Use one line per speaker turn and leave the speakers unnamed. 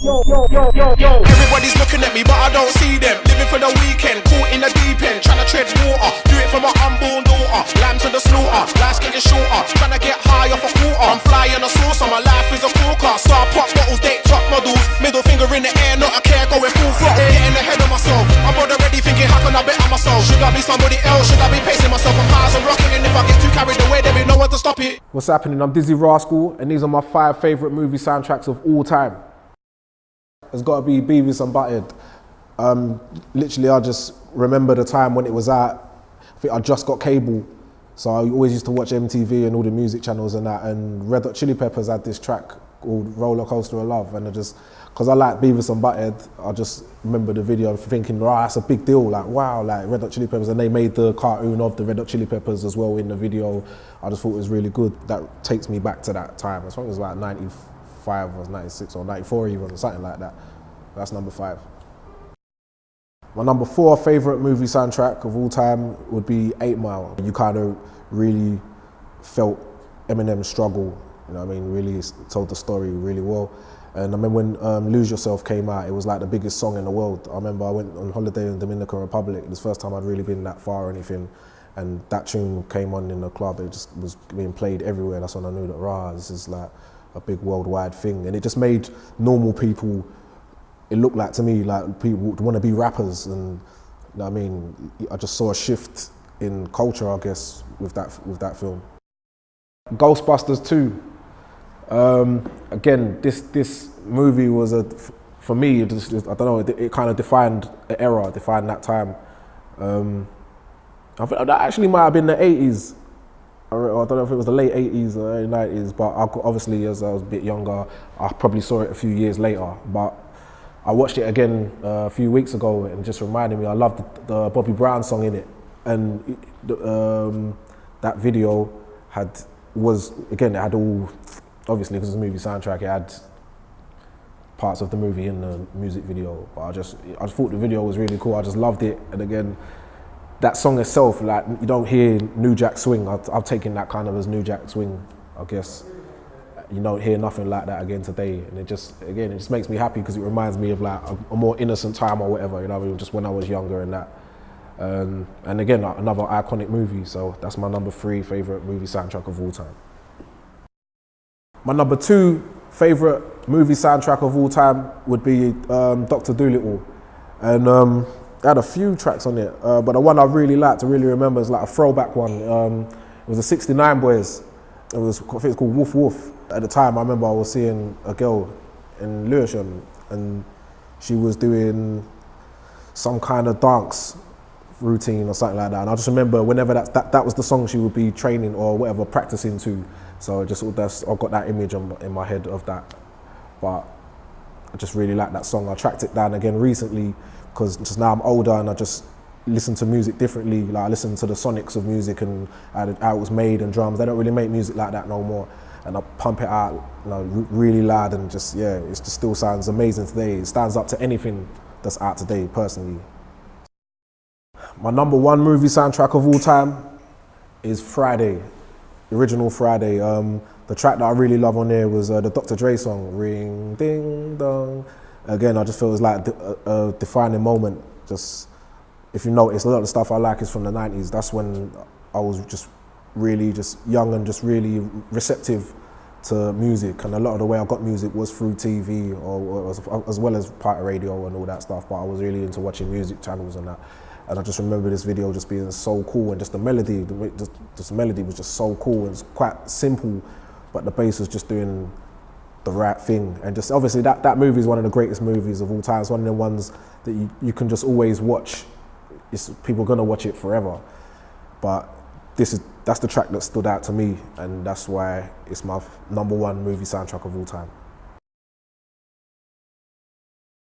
Everybody's looking at me, but I don't see them. Living for the weekend, caught in the deep end, trying to tread water. Do it for my unborn daughter. Lamb to the slaughter, life's getting shorter. Trying to get high off a quarter. I'm flying a saucer, my life is a forecast. Star pop bottles, date top models. Middle finger in the air, not a care, going full throttle. Getting ahead of myself, I'm already thinking, how can I better myself? Should I be somebody else? Should I be pacing myself? I'm high as a rocket, and if I get too carried away, there be no one to stop it.
What's happening? I'm Dizzee Rascal, and these are my 5 favourite movie soundtracks of all time. It's got to be Beavis and Butthead. Literally, I just remember the time when it was out. I think I just got cable, so I always used to watch MTV and all the music channels and that. And Red Hot Chili Peppers had this track called Roller Coaster of Love, and because I like Beavis and Butthead, I just remember the video thinking, wow, that's a big deal. Like, wow, like Red Hot Chili Peppers, and they made the cartoon of the Red Hot Chili Peppers as well in the video. I just thought it was really good. That takes me back to that time. I think it was like 95 or 96 or 94 even, something like that. That's number 5. My number 4 favourite movie soundtrack of all time would be 8 Mile. You kind of really felt Eminem's struggle, you know what I mean, really told the story really well. And I remember when Lose Yourself came out, it was like the biggest song in the world. I remember I went on holiday in the Dominican Republic. It was the first time I'd really been that far or anything. And that tune came on in the club. It just was being played everywhere. That's when I knew that, this is like a big worldwide thing. And it just made normal people, it looked like to me like people would want to be rappers. And you know what I mean, I just saw a shift in culture, I guess, with that film. Ghostbusters 2. Again, this movie was for me, I don't know, it kind of defined an era, defined that time. I think that actually might have been the 80s. I don't know if it was the late 80s or early 90s, but obviously as I was a bit younger, I probably saw it a few years later. But I watched it again a few weeks ago, and it just reminded me, I loved the Bobby Brown song in it. And that video it had all, obviously because it's a movie soundtrack, it had parts of the movie in the music video. But I just thought the video was really cool. I just loved it. And again, that song itself, like, you don't hear New Jack Swing. I've taken that kind of as New Jack Swing, I guess. You don't hear nothing like that again today. And it just makes me happy because it reminds me of like a more innocent time or whatever, you know, just when I was younger and that. And again, another iconic movie. So that's my number 3 favorite movie soundtrack of all time. My number 2 favorite movie soundtrack of all time would be Dr. Dolittle. And it had a few tracks on it, but the one I really liked, to really remember, is like a throwback one. It was the 69 Boys. I think it's called Woof Woof. At the time, I remember I was seeing a girl in Lewisham, and she was doing some kind of dance routine or something like that. And I just remember whenever that was the song she would be training or whatever, practicing to. So I got that image in my head of that. But I just really like that song. I tracked it down again recently because just now I'm older and I just listen to music differently. Like I listen to the sonics of music and how it was made and drums. They don't really make music like that no more. And I pump it out, you know, really loud, and it just still sounds amazing today. It stands up to anything that's out today, personally. My number 1 movie soundtrack of all time is Friday, the original Friday. The track that I really love on there was the Dr. Dre song, Ring Ding Dong. Again, I just feel it was like a defining moment. Just, if you notice, a lot of the stuff I like is from the 90s. That's when I was just really just young and just really receptive to music. And a lot of the way I got music was through TV, or as well as part of radio and all that stuff. But I was really into watching music channels and that. And I just remember this video just being so cool, and just the melody, this melody was just so cool. It's quite simple, but the bass was just doing the right thing. And just obviously that movie is one of the greatest movies of all time. It's one of the ones that you can just always watch. People are gonna watch it forever. But that's the track that stood out to me, and that's why it's my number 1 movie soundtrack of all time.